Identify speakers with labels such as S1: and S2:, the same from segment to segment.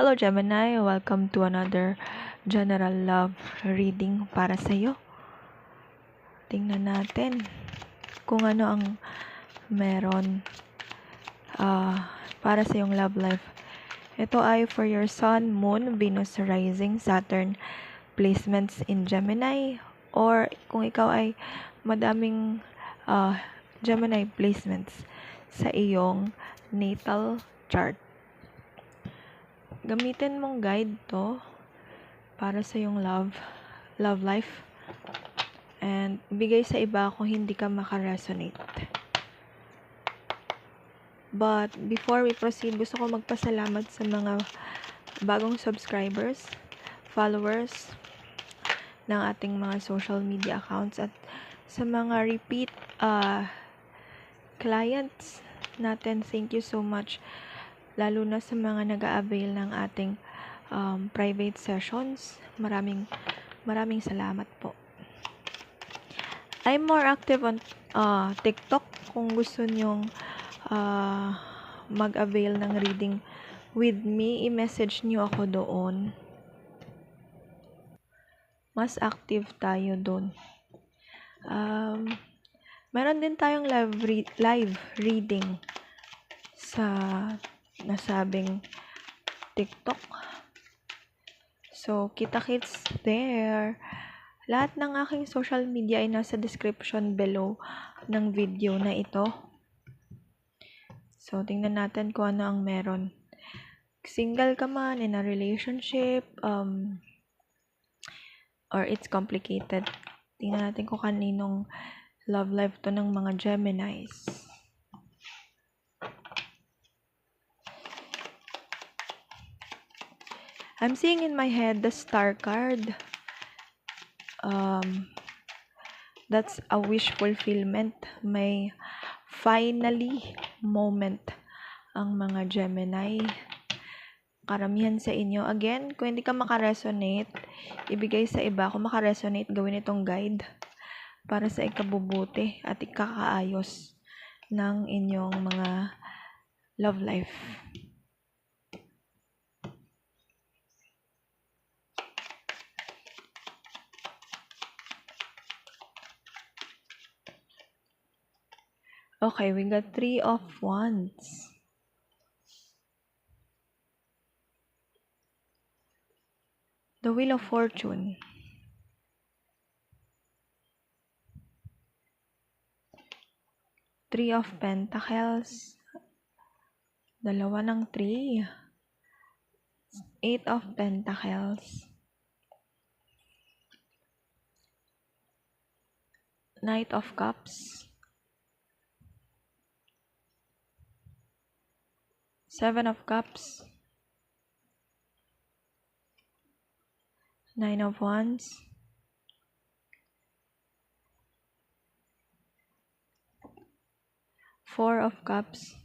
S1: Hello Gemini, welcome to another general love reading para sa iyo. Tingnan natin kung ano ang meron para sa iyong love life. Ito ay for your Sun, Moon, Venus, Rising, Saturn placements in Gemini, or kung ikaw ay madaming Gemini placements sa iyong natal chart. Gamitin mong guide to para sa iyong love life, and bigay sa iba kung hindi ka makaresonate. But before we proceed, gusto ko magpasalamat sa mga bagong subscribers, followers ng ating mga social media accounts, at sa mga repeat clients natin. Thank you so much, lalo na sa mga nag-a-avail ng ating private sessions. Maraming salamat po. I'm more active on TikTok. Kung gusto nyong mag-avail ng reading with me, i-message nyo ako doon. Mas active tayo doon. Meron din tayong live reading sa nasabing TikTok. So, kita-kits there. Lahat ng aking social media ay nasa description below ng video na ito. So, tingnan natin kung ano ang meron. Single ka man, in a relationship, or it's complicated. Tingnan natin kung kaninong love life to ng mga Geminis. I'm seeing in my head the Star card. That's a wish fulfillment. May finally moment ang mga Gemini. Karamihan sa inyo. Again, kung hindi ka makaresonate, ibigay sa iba. Kung makaresonate, gawin itong guide para sa ikabubuti at ikakaayos ng inyong mga love life. Okay, we got 3 of Wands. The Wheel of Fortune. Three of Pentacles. Dalawa ng 3. 8 of Pentacles. Knight of Cups. 7 of Cups. 9 of Wands. 4 of Cups.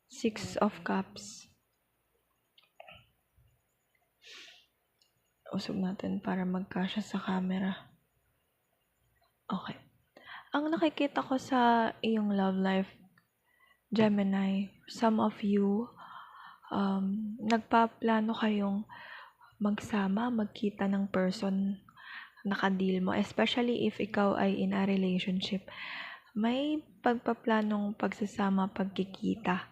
S1: 6 of Cups. Usog natin para magkasya sa camera. Okay. Ang nakikita ko sa iyong love life, Gemini, some of you, nagpaplano kayong magsama, magkita ng person na ka-deal mo, especially if ikaw ay in a relationship. May pagpaplanong pagsasama, pagkikita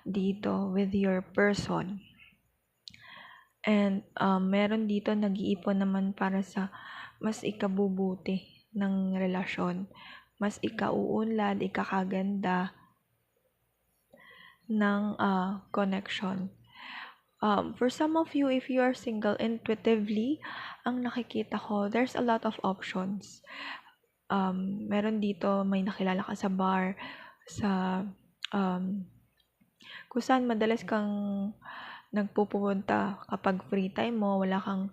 S1: dito with your person. And meron dito nag-iipon naman para sa mas ikabubuti ng relasyon, mas ikauunlad, ikakaganda ng connection. For some of you, if you are single, intuitively, ang nakikita ko, there's a lot of options. Meron dito, may nakilala ka sa bar, sa kung saan madalas kang nagpupunta kapag free time mo, wala kang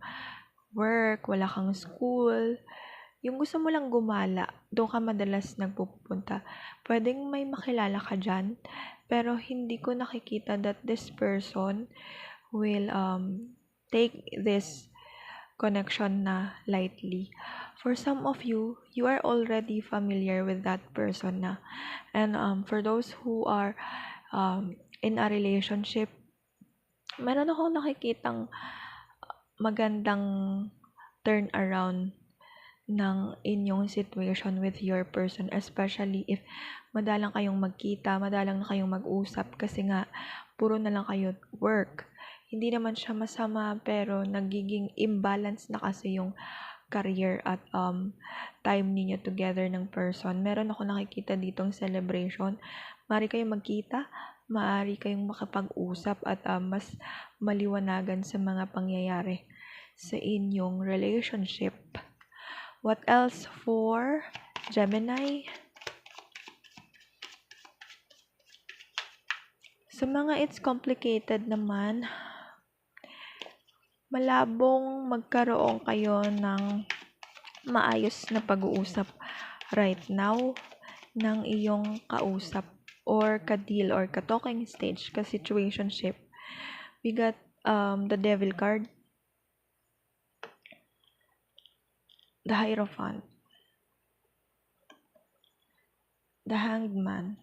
S1: work, wala kang school, yung gusto mo lang gumala, doon ka madalas nagpupunta. Pwedeng may makilala ka dyan, pero hindi ko nakikita that this person will take this connection na lightly. For some of you, you are already familiar with that person na. And for those who are in a relationship, meron akong nakikitang magandang turn around ng inyong situation with your person, especially if madalang kayong magkita, madalang na kayong mag-usap kasi nga puro na lang kayo work. Hindi naman siya masama pero nagiging imbalance na kasi yung career at time ninyo together ng person. Meron ako nakikita ditong celebration. Maaari kayong magkita, maaari kayong makapag-usap at mas maliwanagan sa mga pangyayari sa inyong relationship. What else for Gemini? Sa mga it's complicated naman, malabong magkaroon kayo ng maayos na pag-uusap right now ng iyong kausap or ka-deal or ka-talking stage, ka-situationship. We got the Devil card, the Hierophant, the Hanged Man,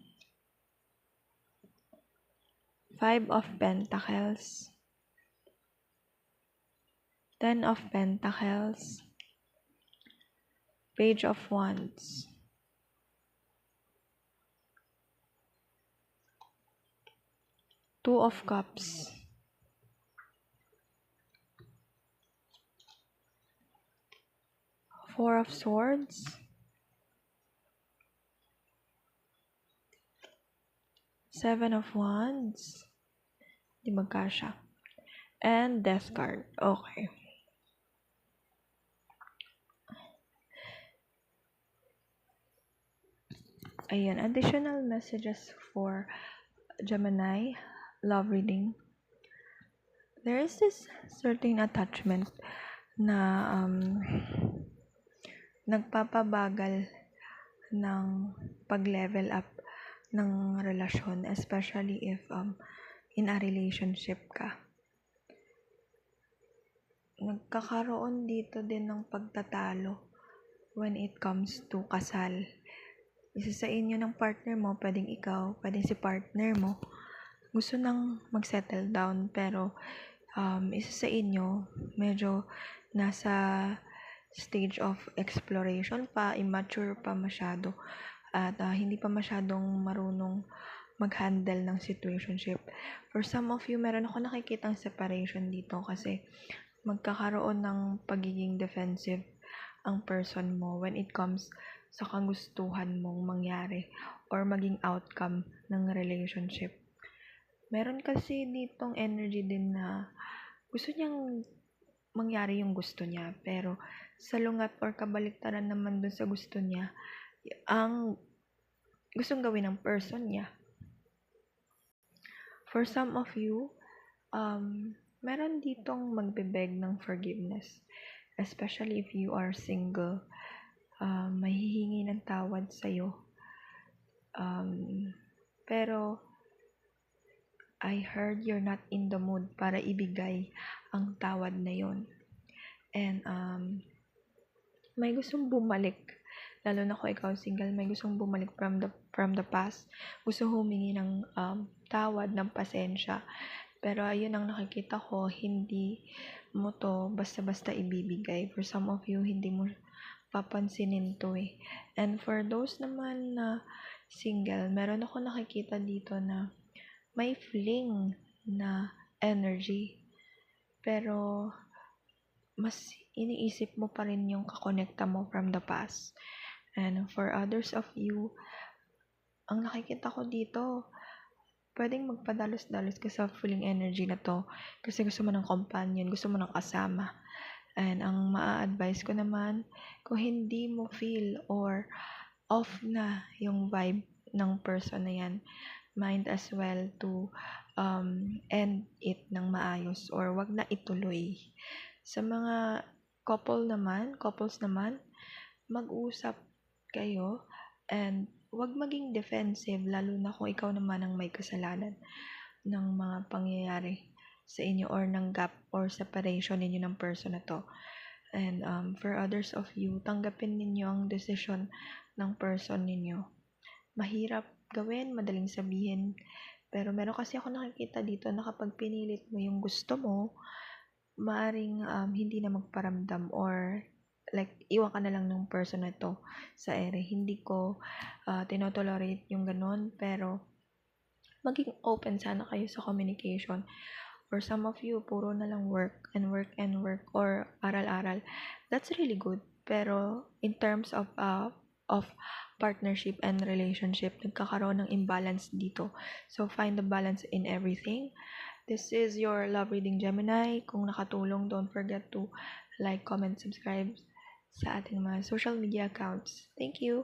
S1: 5 of Pentacles, 10 of Pentacles, Page of Wands, Two of Cups, Four of Swords, Seven of Wands, di magkasya, and Death card. Okay. Ayan, additional messages for Gemini love reading. There is this certain attachment na nagpapabagal ng pag-level up ng relasyon, especially if in a relationship ka. Nagkakaroon dito din ng pagtatalo when it comes to kasal. Isa sa inyo ng partner mo, pwedeng ikaw, pwedeng si partner mo, gusto nang mag-settle down, pero isa sa inyo, medyo nasa stage of exploration pa, immature pa masyado, at hindi pa masyadong marunong mag-handle ng situationship. For some of you, meron ako nakikitang separation dito kasi magkakaroon ng pagiging defensive ang person mo when it comes sa kagustuhan mong mangyari or maging outcome ng relationship. Meron kasi ditong energy din na gusto niyang mangyari yung gusto niya, pero salungat or kabaliktaran naman dun sa gusto niya ang gustong gawin ng person niya. For some of you, meron ditong magbe-beg ng forgiveness, especially if you are single. Mahihingi ng tawad sa'yo. Pero I heard you're not in the mood para ibigay ang tawad na yon. And may gustong bumalik, lalo na kung ikaw single, may gustong bumalik from the past. Gusto humingi ng tawad, ng pasensya. Pero ayun ang nakikita ko, hindi mo to basta-basta ibibigay. For some of you, hindi mo papansinin to eh. And for those naman na single, meron ako nakikita dito na may fling na energy. Pero mas iniisip mo pa rin yung kakonekta mo from the past. And for others of you, ang nakikita ko dito, pwedeng magpadalos-dalos ka sa feeling energy na to kasi gusto mo ng companion, gusto mo ng kasama. And ang maa-advise ko naman, kung hindi mo feel or off na yung vibe ng person na yan, might as well to end it ng maayos or wag na ituloy. Sa mga couples naman, mag-usap kayo and wag maging defensive, lalo na kung ikaw naman ang may kasalanan ng mga pangyayari sa inyo or ng gap or separation ninyo ng person na to. And for others of you, tanggapin ninyo ang desisyon ng person ninyo. Mahirap gawin, madaling sabihin, pero meron kasi ako nakikita dito na kapag pinilit mo yung gusto mo, maaring hindi na magparamdam or like iwan ka na lang ng person na to sa ere. Hindi ko tinotolerate yung ganun, pero maging open sana kayo sa communication. For some of you, puro na lang work and work and work or aral-aral. That's really good. Pero in terms of partnership and relationship, nagkakaroon ng imbalance dito. So find the balance in everything. This is your Love Reading Gemini. Kung nakatulong, don't forget to like, comment, subscribe sa ating mga social media accounts. Thank you!